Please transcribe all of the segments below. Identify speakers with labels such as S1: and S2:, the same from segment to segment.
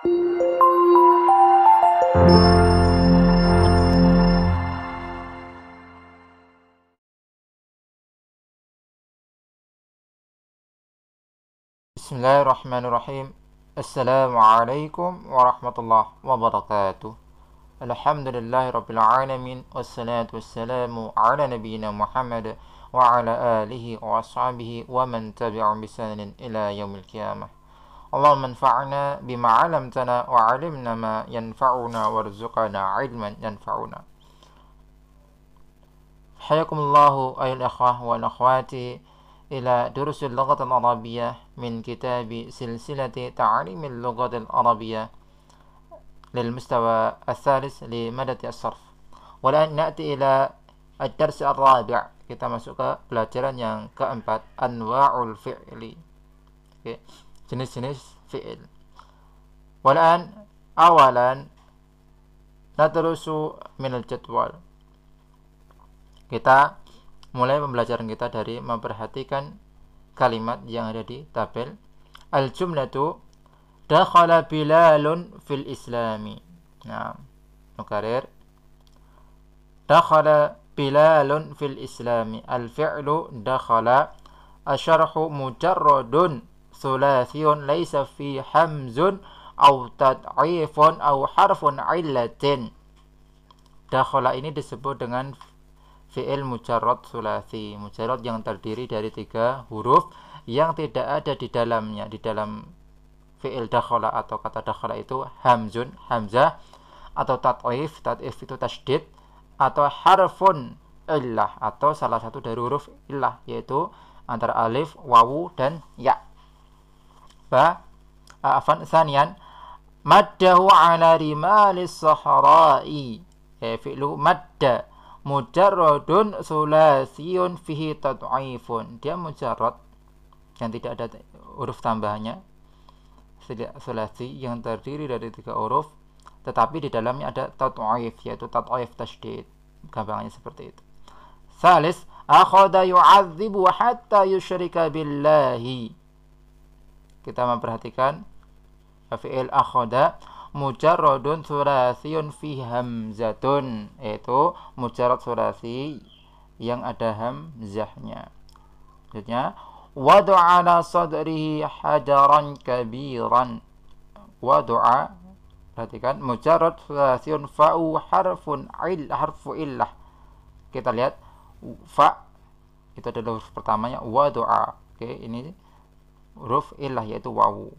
S1: Bismillahirrahmanirrahim. Assalamualaikum warahmatullahi wabarakatuh. Alhamdulillahirabbil alamin wassalatu wassalamu ala nabiyyina Muhammad wa ala alihi wa ashabihi wa man tabi'ahum bi ihsanin ila yaumil qiyamah. Allahumma anfa'na bima 'allamtana wa 'allimna ma yanfa'una warzuqna 'ilman yanfa'una. Hayakumullahu ayyuhal ikhwah wal akhwati ila durusil lughatil arabiyyah min kitab silsilati ta'limil lughatil arabiyyah lil mustawa al-thalith li madati as-sarf. Wa la na'ti ila ad-dars ar-rabi'. Kita masuk ke pelajaran yang keempat, anwa'ul fi'li. Okay. Jenis-jenis fi'il. Walan awalan nadrusu min al-jadwal. Kita mulai pembelajaran kita dari memperhatikan kalimat yang ada di tabel. Al-jumlatu dakhala Bilalun fil Islami. Nah, nukarir. Dakhala Bilalun fil Islami. Al-fi'lu dakhala. Asyarhu mujarradun thulathiyun laysa fi hamzun aw tad'ifun aw harfun illatin. Dakhala ini disebut dengan fi'il mujarrad sulasi, mujarrad yang terdiri dari 3 huruf yang tidak ada di dalamnya. Di dalam fi'il dakhala atau kata dakhala itu hamzun, hamzah, atau tat'if, tat'if itu tasydid, atau harfun illah, atau salah satu dari huruf illah, yaitu antara alif, wawu, dan ya. Sanian maddahu ala rimalis sahara'i, fi'lu madda mujarradun sulasiyun fihi tad'ifun. Dia mujarrad yang tidak ada huruf tambahannya, sulasi yang terdiri dari 3 huruf, tetapi di dalamnya ada tad'if, yaitu tad'if tasydid. Gampangnya seperti itu. Salis akhadha yu'adzibu hatta yusyrika billahi. Kita memperhatikan fi'il akhadha mujarradun sulasiyun fi hamzatun, yaitu mujarrad sulasi yang ada hamzahnya. Maksudnya wadu'a ala sadrihi hajaran kabiran. Wadu'a, perhatikan, mujarrad sulasiyun fa'u harfun harfu illah. Kita lihat fa itu adalah huruf pertamanya, wadu'a. Oke, ini huruf illah yaitu wawu.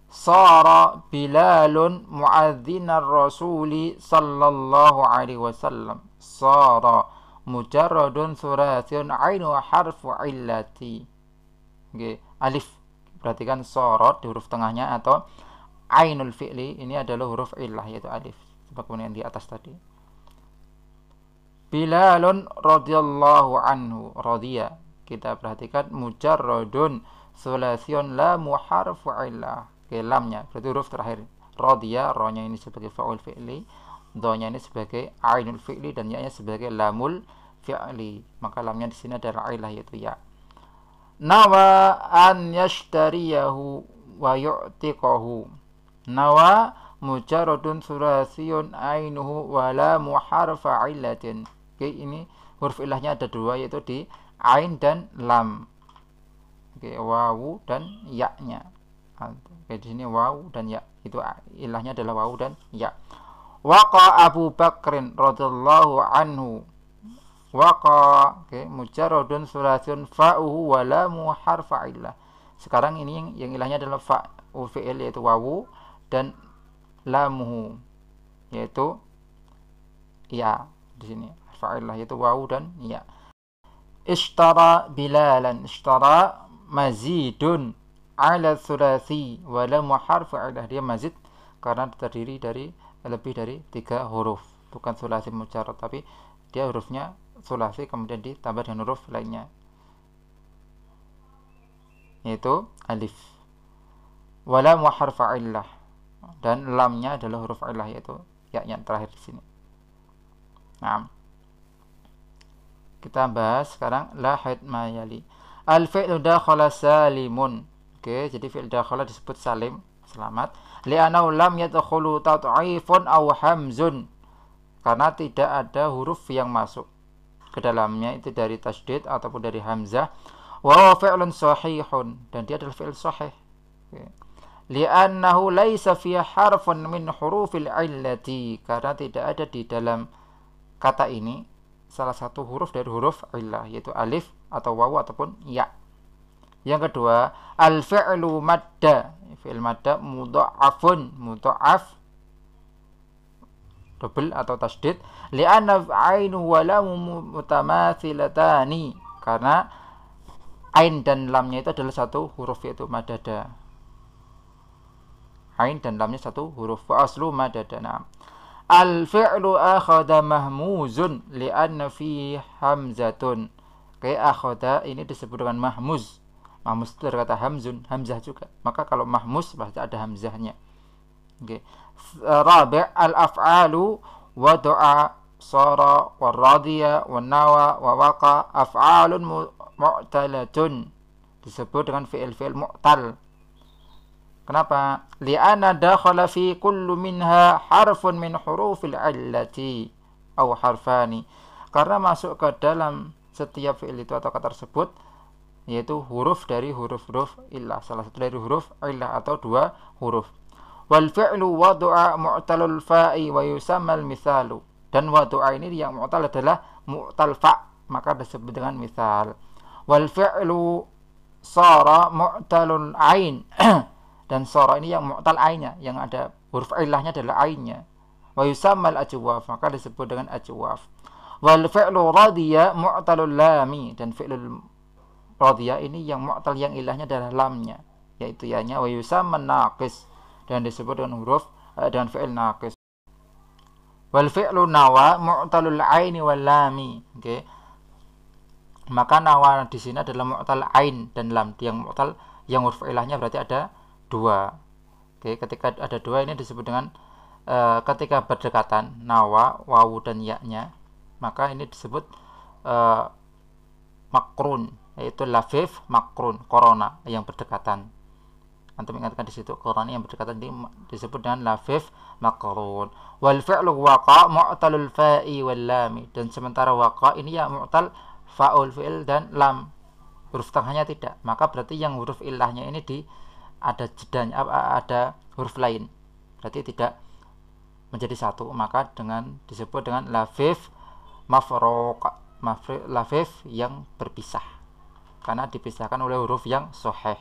S1: Sara Bilalun mu'adzinar Rasuli sallallahu alaihi wasallam. Sara mujarradun surasyun ainu harfu illati. Okay. Alif, perhatikan sorot di huruf tengahnya, atau ainul fi'li ini adalah huruf illah yaitu alif, sebagaimana yang di atas tadi. Bilalun radhiyallahu anhu, radhiya, kita perhatikan mujarradun surasyun la muharfu illah. Oke, lamnya berarti huruf terakhir. Radhiya, ro-nya ini sebagai fa'ul fi'li, dha-nya ini sebagai ainul fi'li, dan ya-nya sebagai lamul fi'li. Maka lamnya di sini adalah ilah, yaitu ya. Nawa an yashtariyahu wa yu'tiqahu. Nawa mujarradun sulasiyun ainuhu wa lamu harfa illatin. Oke, ini huruf ilahnya ada 2, yaitu di ain dan lam. Oke, wawu dan ya-nya. Oke, di sini wawu dan ya, itu ilahnya adalah wawu dan ya. Waqa Abu Bakrin radhiyallahu anhu. Waqa, oke, mujarradun sulasun fa'uhu wa lamu harfa illah. Sekarang ini yang ilahnya adalah fa'u fi'il, yaitu wawu, dan lamuhu yaitu ya. Di sini harfa illah yaitu wawu dan ya. Ishtara Bilalan, ishtara mazidun ala sulasi wa lam harfu illah. Dia mazid karena terdiri dari lebih dari 3 huruf, bukan sulasi mujarrad, tapi dia hurufnya sulasi kemudian ditambah dengan huruf lainnya, yaitu alif. Wa lam harfu illah, dan lamnya adalah huruf illah, yaitu ya yang terakhir di sini. Nah, kita bahas sekarang lahid mayali. Al-fi'lu dakhala salimun. Oke, jadi fi'il dakhala disebut salim. selamat. Li'annahu lam yadkhulu tat'ifun aw hamzun, karena tidak ada huruf yang masuk ke dalamnya itu dari tasydid ataupun dari hamzah. Wa fi'lun sahihun, dan dia adalah fi'il sahih. Li'annahu laisa fi harfun min hurufil illati, karena tidak ada di dalam kata ini salah satu huruf dari huruf illah, yaitu alif atau wawu ataupun ya. Yang kedua, al-fi'lu madda, fi'il madda mudha'afun, mudha'af double atau tasydid, li'anna ainu wa lam mutamathilatani, karena ain dan lamnya itu adalah satu huruf, yaitu madada. Ain dan lamnya satu huruf. Wa aslu madada. Nah, al-fi'lu akhadha mahmuzun li'anna fi hamzatun. Kayak akhadha ini disebut dengan mahmuz. Mahmuz itu dari kata hamzun, hamzah juga. Maka kalau mahmuz pasti ada hamzahnya. Oke. Rabi' al-af'alu wa du'a sara wa radiya wa nawa wa waqa af'alun mu'talatun, disebut dengan fi'il mu'tal. Kenapa? Li'anna dakhala fi kullu minha harfun min hurufil illati aw harfani, karena masuk ke dalam setiap fi'il itu atau kata tersebut yaitu huruf dari huruf-huruf illah, salah satu dari huruf illah atau dua huruf. Wal fi'lu wadu'a mu'talul fa'i wa yusamma al-mithalu, dan wadu'a ini yang mu'tal adalah mu'tal fa', maka disebut dengan misal. Wal fi'lu sara mu'talul ain dan sara ini yang mu'tal ainnya, yang ada huruf illahnya adalah ainnya. Wa yusamma al-ajwaf, maka disebut dengan ajwaf. Wal fi'lu radiya mu'talul lami, dan fi'lul radiya ini yang mu'tal yang ilahnya adalah lamnya, yaitu ya-nya. Wa yusamma naqis, dan disebut dengan huruf dengan fi'il naqis. Wal fi'lu nawa mu'talul aini wal lami. Oke. Maka nawa di sini adalah mu'tal ain dan lam. Yang mu'tal yang huruf ilahnya berarti ada dua. Oke, ketika ada dua ini disebut dengan ketika berdekatan nawa, wawu dan ya-nya, maka ini disebut makrun, yaitu lafif makrun, korona yang berdekatan. Antum ingatkan di situ, korona yang berdekatan disebut dengan lafif makrun. Wal fi'lu waqa mu'talul fa'i wal lami, dan sementara waqa ini ya mu'tal fa'ul fi'il dan lam, huruf tengahnya tidak, maka berarti yang huruf ilahnya ini ada jedanya, ada huruf lain, berarti tidak menjadi satu, maka disebut dengan lafif mafruq, lafif yang berpisah, karena dipisahkan oleh huruf yang sahih.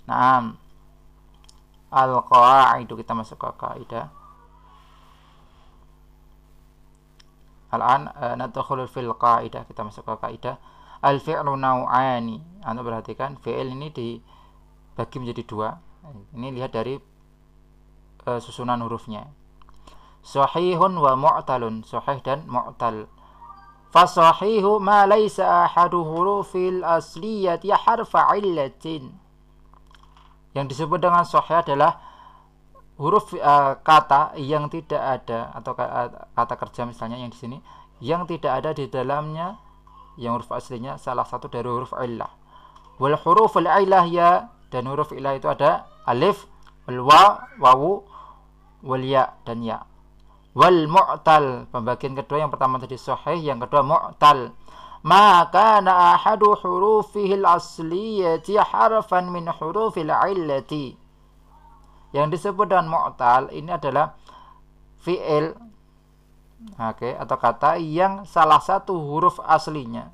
S1: Nah, al-qaidu, kita masuk ke kaidah. Al-an nadkhulu fil qaidah, kita masuk ke kaidah. Al-fi'lu nau'ani. Anda perhatikan fi'il ini dibagi menjadi dua. Ini lihat dari susunan hurufnya. Sahihun wa mu'talun, sahih dan mu'tal. Fasahihu ma laysa ahadu hurufil asliyati harfa illatin. Yang disebut dengan sahih adalah huruf kata yang tidak ada, atau kata kerja misalnya yang di sini yang tidak ada di dalamnya yang huruf aslinya salah satu dari huruf illah. Wal huruful illah ya, dan huruf illah itu ada alif, wal wawu, wal ya dan ya. Wal mu'tal, pembagian kedua, yang pertama tadi sahih, yang kedua mu'tal. Maka na ahadu hurufihil asliyati harfan min hurufil illati. Yang disebut dengan mu'tal ini adalah fi'il, atau kata yang salah satu huruf aslinya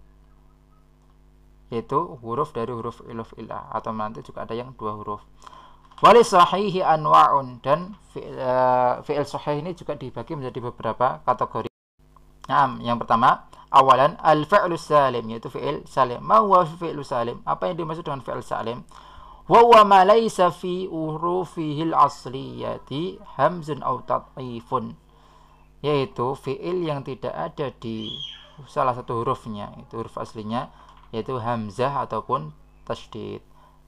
S1: yaitu huruf dari huruf ilah, atau nanti juga ada yang dua huruf. Wali sahihi anwa'un, dan fi'il sahih ini juga dibagi menjadi beberapa kategori. Nah, yang pertama, awalan al-fi'lu salim, yaitu fi'il salim. Ma huwa fi'lu salim? Apa yang dimaksud dengan fi'il salim? Wa huwa ma laysa fi hurufihil asliyati hamzun aw tad'ifun, yaitu fi'il yang tidak ada di salah satu hurufnya, itu huruf aslinya, yaitu hamzah ataupun tasydid.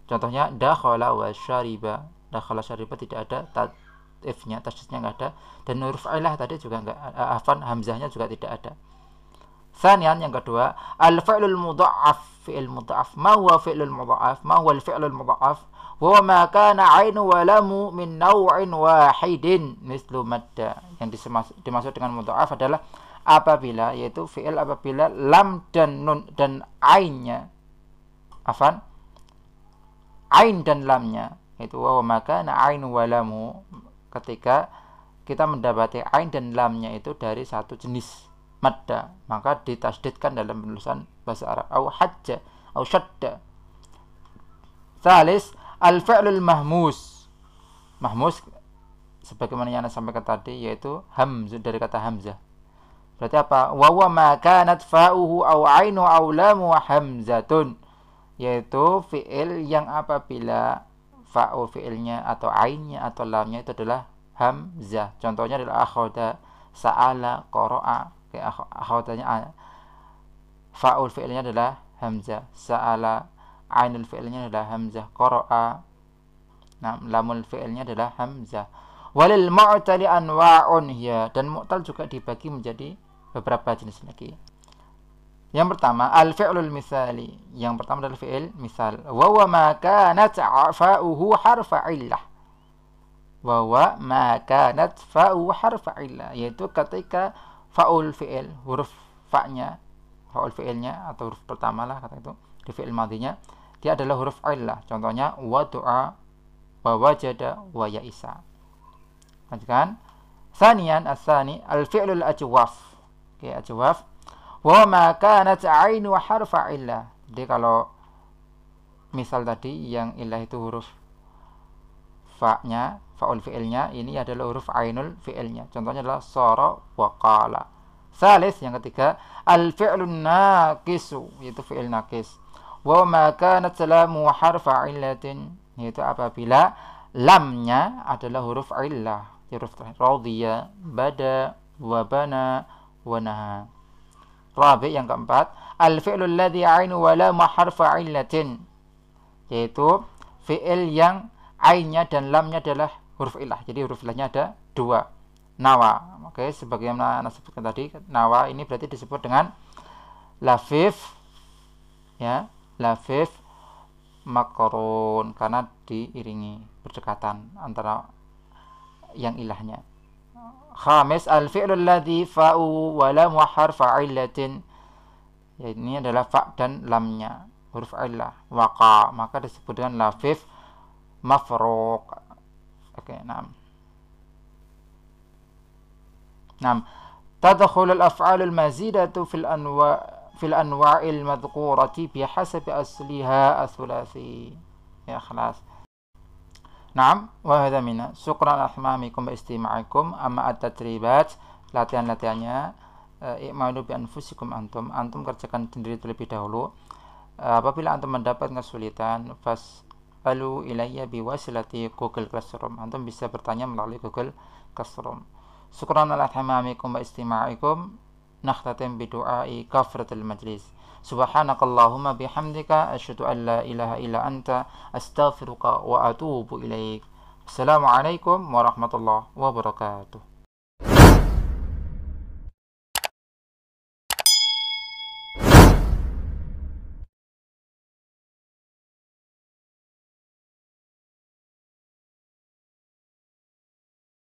S1: Contohnya dakhala wa syariba. Dakhala syariba tidak ada tad'ifnya, tasydidnya enggak ada, dan huruf ilah tadi juga enggak, hamzahnya juga tidak ada. Tsanian, yang kedua, al-fi'lul mudha'af, fi'il mudha'af. Ma huwa fi'lul mudha'af? Ma huwa al-fi'lul mudha'af? wa ma kana ainu wa lamu min naw'in wahidin mislu madda. Yang dimaksud dengan mudha'af adalah apabila, yaitu fi'il apabila lam dan nun dan ainnya, ain dan lamnya, itu wa ma kana ainu wa lamu, ketika kita mendapati ain dan lamnya itu dari satu jenis madda, maka ditasdidkan dalam penulisan bahasa Arab. Au hajja au syadda. Salis al-fi'lul mahmus. Mahmus sebagaimana yang Anda sampaikan tadi, yaitu hamzah, dari kata hamzah. Berarti apa? Wa huwa ma kanat fa'uhu aw 'ainu aw lamu hamzatun, yaitu fi'il yang apabila fa'u fi'ilnya atau ainnya atau lamnya itu adalah hamzah. Contohnya adalah akhadha, sa'ala, qara'a. Akhadanya fa'ul fi'ilnya adalah hamzah, sa'ala, ainul fi'ilnya adalah hamzah, qara'a, lamul fi'ilnya adalah hamzah. Walil mu'tali anwa'un hiya, dan mu'tal juga dibagi menjadi beberapa jenis lagi. Yang pertama al-fi'lul misali. Yang pertama adalah fi'il misal. Wa huwa ma kanat fa'uhu harfa illah. Wa huwa ma kanat fa'uhu harfa illah, yaitu ketika fa'ul fi'il, huruf fa'nya, fa'ul fi'ilnya atau huruf pertama lah kata itu di fi'il madhinya, dia adalah huruf illah. Contohnya wadu'a, wa wajada, wa ya'isa. Lanjutkan. Sanian as-sani al-fi'lul ajwaf. Oke, ajwaf. Wa ma kanat 'ainu harfa illah. Jadi kalau misal tadi yang illah itu huruf fa-nya, fa'ul fi'ilnya, ini adalah huruf ainul fi'ilnya. Contohnya adalah sara wa qala. Salis, yang ketiga, al-fi'lun naqisu, yaitu fi'il naqis. Wa ma kanat lamu harfa illatin, yaitu apabila lamnya adalah huruf illah, huruf radhiya, bada, wa bana, wa naha. Rabi, yang keempat, al-fi'lul ladzi 'ainu wa lamu harfa illatin, yaitu fi'il yang ainnya dan lamnya adalah huruf illah. Jadi huruf illahnya ada dua. Nawa. Oke, sebagaimana Anda sebutkan tadi, nawa ini berarti disebut dengan lafif, ya, lafif makrun, karena diiringi berdekatan antara yang ilahnya. Khamis al-fi'lul ladzi fa'u wa lam harfa illatin, ya, ini adalah fa dan lamnya huruf illah, waqa, maka disebut dengan lafif mafruq. Oke, 6. Tadkhulu al-af'al al-mazidatu fil anwa'il madhkurati bihasabi asliha ath-thulathi. Ya, khalas. Naam, wa hadha minna. Syukran ahmamikum wa istima'ikum. Amma at-tadribat, latihan-latihannya, i'malu bi anfusikum antum kerjakan sendiri terlebih dahulu. Apabila antum mendapat kesulitan, fas'alu ilayya biwasilati Google Classroom. Antum bisa bertanya melalui Google Classroom. Syukran ala ihtimamikum wa istima'ikum. Nakhtatim bidu'ai kafratul majlis. Subhanakallahumma bihamdika asyhadu an la ilaha illa anta astaghfiruka wa atubu ilaik. Assalamualaikum warahmatullahi wabarakatuh.